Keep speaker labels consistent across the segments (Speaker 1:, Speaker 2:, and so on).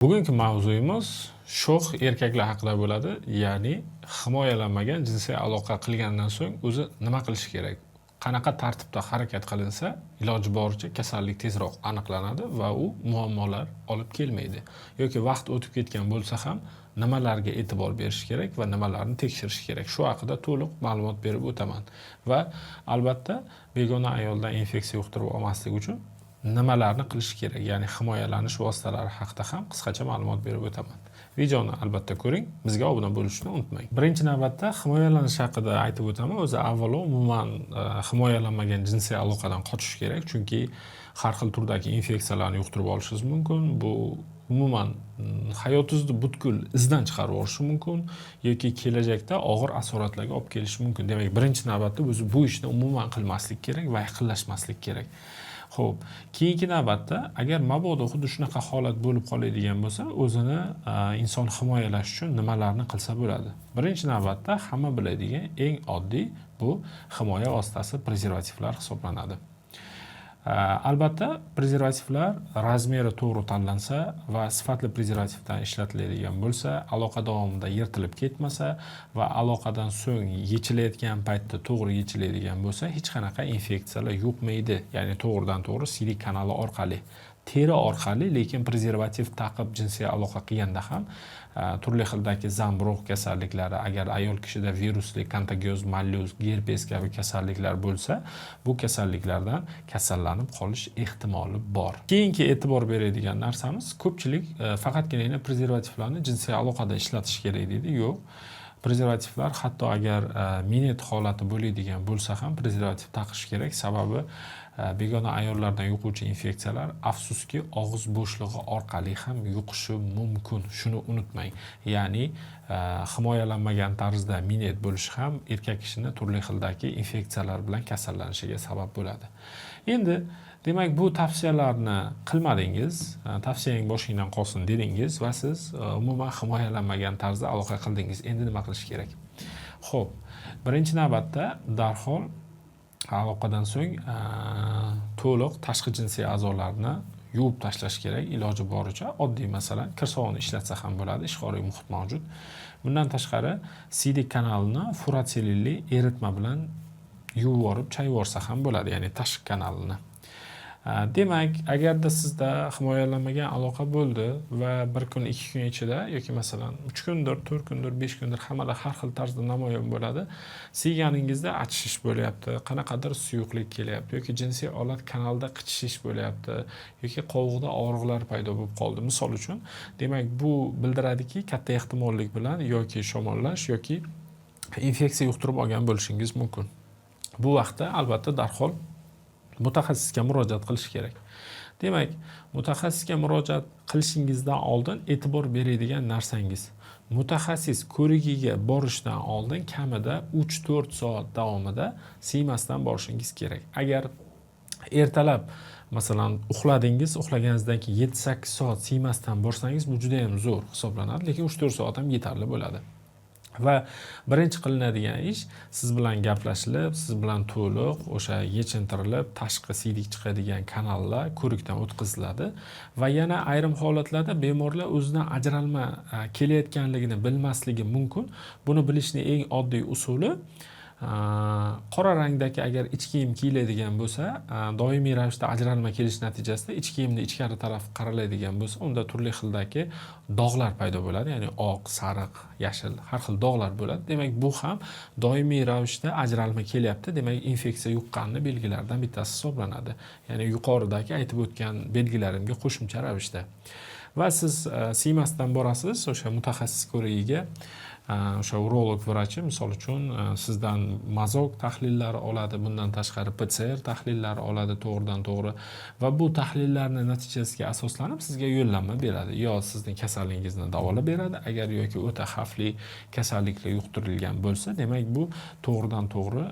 Speaker 1: Bugungi mavzuyimiz sho'x erkaklar haqida bo'ladi. Ya'ni himoyalanmagan jinsiy aloqa qilgandan so'ng o'zi nima qilish kerak? Qanaqa tartibda harakat qilinsa, iloji boricha kasallik tezroq aniqlanadi va u muammolar olib kelmaydi. Yoki vaqt o'tib ketgan bo'lsa ham nimalarga e'tibor berish kerak va nimalarni tekshirish kerak. Shu haqida to'liq ma'lumot berib o'taman. Va albatta begona ayoldan infeksiya yuqtirib olmaslik uchun nimalarni qilish kerak, ya'ni himoyalanish vositalari haqida ham qisqacha ma'lumot berib o'taman. Videoni albatta ko'ring, bizga obuna bo'lishni unutmang. Birinchi navbatda himoyalanish haqida aytib o'taman. O'zi avvalo umuman himoyalanmagan jinsiy aloqadan qochish kerak, chunki har xil turdagi infeksiyalarni yuqtirib olishingiz mumkin. Bu umuman hayotingizni butkul izdan chiqarib yuborishi mumkin yoki kelajakda og'ir asoratlarga olib kelishi mumkin. Demak, birinchi navbatda o'zi bu ishni umuman qilmaslik kerak va yaqinlashmaslik kerak. Xo'p, keyingi navbatda agar mabodo xuddi shunaqa holat bo'lib qoladigan bo'lsa, o'zini inson himoyalash uchun nimalarni qilsa bo'ladi? Birinchi navbatda hamma biladigan eng oddiy bu himoya vositasi prezervativlar hisoblanadi. Albatta, prezervativlar razmeri to'g'ri tanlansa va sifatli prezervativdan ishlatiladigan bo'lsa, aloqa davomida yirtilib ketmasa va aloqadan so'ng yechilayotgan paytda to'g'ri yechiladigan bo'lsa, hech qanaqa infeksiyalar yuqmaydi. Ya'ni to'g'ridan to'g'ri siydik kanali orqali, teri orqali, lekin prezervativ taqib jinsiy aloqa qilganda ham turli xildagi zamburug' kasalliklari, agar ayol kishida virusli, kontagioz, mallyuz, gerpes kabi kasalliklar bo'lsa, bu kasalliklardan kasallanib qolish ehtimoli bor. Keyingi e'tibor beradigan narsamiz, ko'pchilik faqatgina prezervativlarni jinsiy aloqada ishlatish kerak deydi. Yo'q. Prezervativlar hatto agar minet holati bo'ladigan bo'lsa ham prezervativ taqish kerak. Sababi begona ayollardan yuquvchi infeksiyalar afsuski og'iz bo'shlig'i orqali ham yuqishi mumkin. Shuni unutmang. Ya'ni himoyalanmagan tarzda minet bo'lish ham erkak kishini turli xildagi infeksiyalar bilan kasallanishiga sabab bo'ladi. Endi demak, bu tavsiyalarni qilmadingiz, tavsiyang boshingdan qolsin dedingiz va siz umuman himoyalanmagan tarzda aloqa qildingiz. Endi nima qilish kerak? Xo'p, birinchi navbatda darhol aloqadan so'ng to'liq tashqi jinsiy a'zolarni yuvib tashlash kerak, iloji boricha. Oddiy masalan, kir sovuni ishlatsa ham bo'ladi, ishqoriy muhit mavjud. Bundan tashqari, siydik kanalini furatselilli eritma bilan yuvib yorib, chayib yorsa ham bo'ladi, ya'ni tashqi kanalini. Demak, agarda sizda himoyalanmagan aloqa bo'ldi va bir kun, 2 kun ichida yoki masalan 3 kundir, 4 kundir, 5 kundir hammada har xil tarzda namoyon bo'ladi, siyganingizda achishish bo'lyapti, qanaqadir suyuqlik kelyapti yoki jinsiy olat kanalida qichishish bo'lyapti yoki qovog'ida og'riqlar paydo bo'lib qoldi, misol uchun, demak bu bildiradiki, katta ehtimollik bilan yoki shamollash yoki infeksiya yuqtirib olgan bo'lishingiz mumkin. Bu vaqtda albatta darhol mutaxassisga murojaat qilish kerak. Demak, mutaxassisga murojaat qilishingizdan oldin e'tibor beradigan narsangiz, mutaxassis ko'rigiga borishdan oldin kamida 3-4 soat davomida siymasdan borishingiz kerak. Agar ertalab masalan uxladingiz, uxlaganingizdan keyin 7-8 soat siymasdan borsangiz, bu juda ham zo'r hisoblanadi, lekin 3-4 soat ham yetarli bo'ladi. Va birinchi qilinadigan ish, siz bilan gaplashilib, siz bilan to'liq o'sha yechintirilib, tashqi siydik chiqadigan kanallar ko'rikdan o'tkaziladi va yana ayrim holatlarda bemorlar o'zidan ajralma kelayotganligini bilmasligi mumkin. Buni bilishning eng oddiy usuli, qora rangdagi agar ich kiyim kiyiladigan bo'lsa, doimiy ravishda ajralma kelish natijasida ich kiyimni ichkari taraf qaraladigan bo'lsa, unda turli xildagi dog'lar paydo bo'ladi, ya'ni oq, sariq, yashil, har xil dog'lar bo'ladi. Demak, bu ham doimiy ravishda ajralma kelyapti, demak infeksiya yuqqanning belgilaridan bittasi hisoblanadi. Ya'ni yuqoridagi aytib o'tgan belgilarimga qo'shimcha ravishda. Va siz siymasdan borasiz o'sha mutaxassis ko'rigiga. O'sha urolog vrachi misol uchun sizdan mazok tahlillari oladi, bundan tashqari PCR tahlillari oladi to'g'ridan to'g'ri va bu tahlillarning natijasiga asoslanib sizga yo'llanma beradi. Yo sizning kasalligingizni davolab beradi, agar yoki o'ta xavfli kasalliklar yuqtirilgan bo'lsa, demak bu to'g'ridan to'g'ri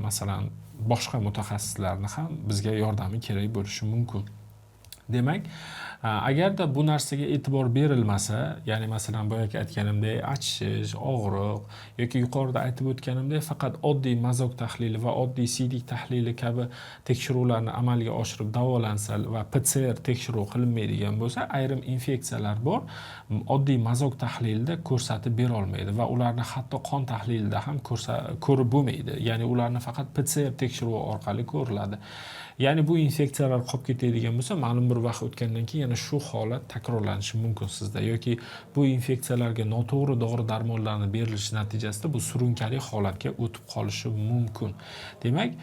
Speaker 1: masalan boshqa mutaxassislarni ham bizga yordami kerak bo'lishi mumkin. Demak, agarda bu narsaga e'tibor berilmasa, ya'ni masalan boyagi aytganimdek achishish, og'riq yoki yuqorida aytib o'tganimdek faqat oddiy mazok tahlili va oddiy siydik tahlili kabi tekshiruvlarni amalga oshirib davolansa va PCR tekshiruv qilinmaydigan bo'lsa, ayrim infeksiyalar bor, oddiy mazok tahlilida ko'rsatib bera olmaydi va ularni hatto qon tahlilida ham ko'rib bo'lmaydi. Ya'ni ularni faqat PCR tekshiruvi orqali ko'riladi. Ya'ni bu infeksiyalar qolib ketadigan bo'lsa, ma'lum bir vaqt o'tgandan keyin yana shu holat takrorlanishi mumkin sizda yoki bu infeksiyalarga noto'g'ri dori-darmonlarni berilishi natijasida bu surunkali holatga o'tib qolishi mumkin. Demak,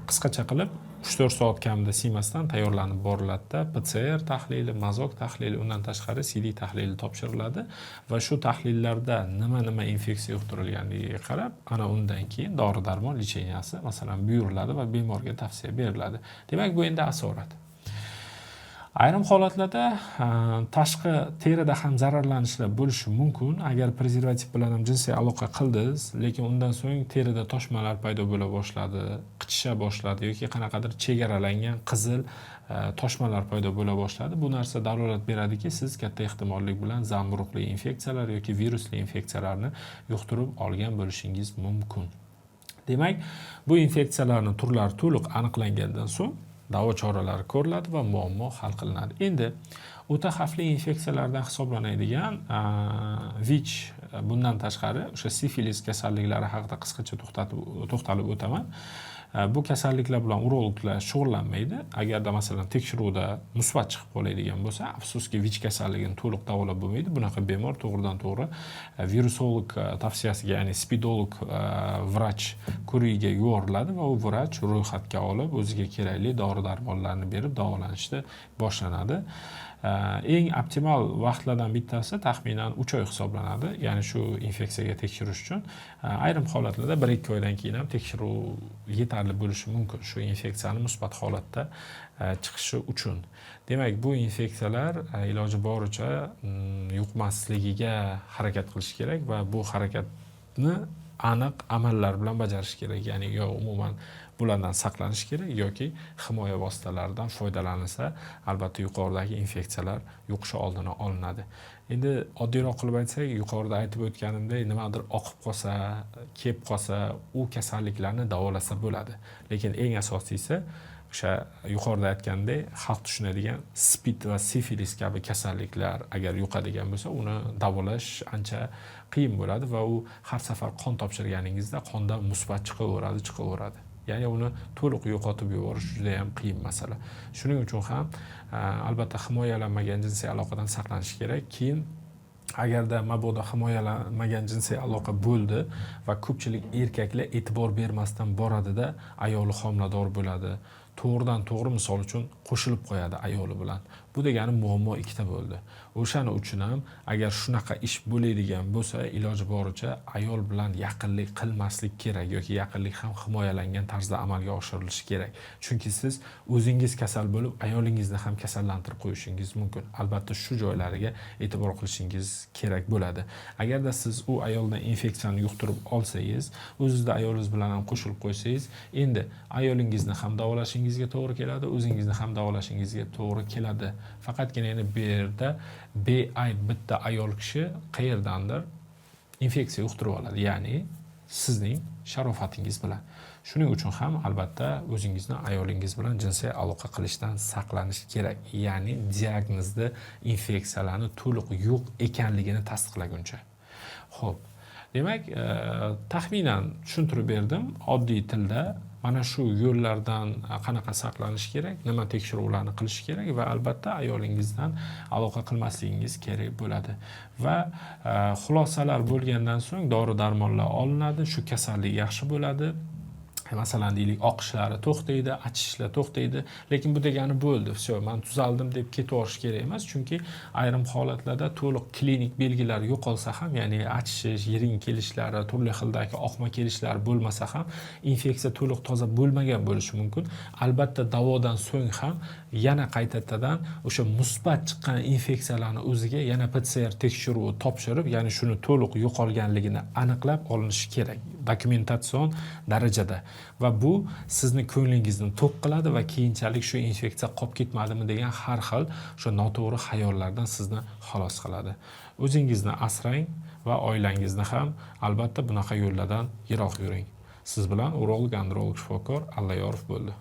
Speaker 1: qisqacha qilib 3-4 soat kamida siymasdan tayyorlanib boriladi-da, PCR tahlili, mazok tahlili, undan tashqari CD tahlili topshiriladi va shu tahlillarda nima infeksiya yuqtirilganligiga qarab, ana undan keyin dori-darmon lecheniyasi masalan buyuriladi va bemorga tavsiya beriladi. Demak, bu endi asorat. Ayrim holatlarda tashqi terida ham zararlanishlar bo'lishi mumkin. Agar prezervativ bilan ham jinsiy aloqa qildingiz, lekin undan so'ng terida toshmalar paydo bo'la boshladi, qichisha boshladi yoki qanaqadir chegaralangan qizil toshmalar paydo bo'la boshladi. Bu narsa dalolat beradiki, siz katta ehtimollik bilan zamburug'li infeksiyalar yoki virusli infeksiyalarni yuqtirib olgan bo'lishingiz mumkin. Demak, bu infeksiyalarning turlari to'liq aniqlangandan so'ng davo choralari ko'riladi va muammo hal qilinadi. Endi o'ta xavfli infeksiyalardan hisoblanadigan VICH, bundan tashqari o'sha sifilis kasalliklari haqida qisqacha to'xtalib o'taman. Bu kasalliklar bilan urologlar shug'ullanmaydi. Agarda masalan tekshiruvda musbat chiqib qoladigan bo'lsa, afsuski VICH kasalligini to'liq davolab bo'lmaydi. Bunaqa bemor to'g'ridan-to'g'ri virusolog tavsiyasiga, ya'ni spidolog vrach ko'rigiga yuboriladi va u vrach ro'yxatga olib, o'ziga kerakli dori-darmonlarni berib davolanishni boshlanadi. Eng optimal vaqtlardan bittasi taxminan 3 oy hisoblanadi. Ya'ni shu infeksiyaga tekshirish uchun ayrim holatlarda 1-2 oydan keyin ham tekshiruv yetarli bo'lishi mumkin shu infeksiyani musbat holatda chiqishi uchun. Demak, bu infeksiyalar iloji boricha yuqmasligiga harakat qilish kerak va bu harakatni aniq amallar bilan bajarish kerak. Ya'ni yo umuman bulardan saqlanish kerak yoki himoya vositalaridan foydalanilsa, albatta yuqoridagi infeksiyalar yuqishi oldini olinadi. Endi oddiyroq qilib aytsak, yuqorida aytib o'tganimdek, nimadir oqib qolsa, kelib qolsa, u kasalliklarni davolasa bo'ladi. Lekin eng asosiysi o'sha yuqorida aytgandek, xalq tushunadigan spid va sifilis kabi kasalliklar agar yuqadigan bo'lsa, uni davolash ancha qiyin bo'ladi va u har safar qon topshirganingizda qondan musbat chiqaveradi. Ya'ni uni to'liq yo'qotib yuborish juda ham qiyin masala. Shuning uchun ham albatta himoyalanmagan jinsiy aloqadan saqlanish kerak. Keyin agarda mabodo himoyalanmagan jinsiy aloqa bo'ldi va ko'pchilik erkaklar e'tibor bermasdan boradida, ayoli homilador bo'ladi. To'g'ridan-to'g'ri misol uchun qo'shilib qo'yadi ayoli bilan. Bu degani muammo ikkita bo'ldi. O'shaning uchun ham agar shunaqa ish bo'ladigan bo'lsa, iloji boricha ayol bilan yaqinlik qilmaslik kerak yoki yaqinlik ham himoyalangan tarzda amalga oshirilishi kerak. Chunki siz o'zingiz kasal bo'lib, ayolingizni ham kasallantirib qo'yishingiz mumkin. Albatta shu joylariga e'tibor qilishingiz kerak bo'ladi. Agarda siz u ayoldan infeksiyani yuqtirib olsangiz, o'zingizda ayolingiz bilan ham qo'shilib qo'ysangiz, endi ayolingizni ham davolashingizga to'g'ri keladi, o'zingizni ham davolashingizga to'g'ri keladi. Faqatgina yana bu yerda beayb bitta ayol kishi qayerdandir infeksiya yuqtirib oladi, ya'ni sizning sharofatingiz bilan. Shuning uchun ham albatta o'zingizni ayolingiz bilan jinsiy aloqa qilishdan saqlanish kerak. Ya'ni diagnozda infeksiyalarni to'liq yo'q ekanligini tasdiqlaguncha. Xo'p, demak, taxminan tushuntirib berdim oddiy tilda. Mana shu yo'llardan qanaqa saqlanish kerak, nima tekshiruvlarni qilish kerak va albatta ayolingizdan aloqa qilmasligingiz kerak bo'ladi. Va xulosalar bo'lgandan so'ng dori-darmonlar olinadi, shu kasallik yaxshi bo'ladi. Masalan deylik, oqishlari to'xtaydi, achishlar to'xtaydi, lekin bu degani bo'ldi, "Vsyo, men tuzaldim" deb ketaverish kerak emas, chunki ayrim holatlarda to'liq klinik belgilar yo'qolsa ham, ya'ni achishish, yiring kelishlari, turli xildagi oqma kelishlar bo'lmasa ham, infeksiya to'liq toza bo'lmagan bo'lishi mumkin. Albatta davodan so'ng ham yana qaytadan o'sha musbat chiqqan infeksiyalarni o'ziga yana PCR tekshiruvi topshirib, ya'ni shuni to'liq yo'qolganligini aniqlab olinishi kerak dokumentatsion darajada. va bu sizni ko'nglingizni to'q qiladi va keyinchalik shu infeksiya qolib ketmadimi degan har xil shu noto'g'ri xayollardan sizni xalos qiladi. O'zingizni asrang va oilangizni ham albatta bunaqa yo'llardan yiroq yuring. Siz bilan urolog, androlog, shifokor Allayorov bo'ldi.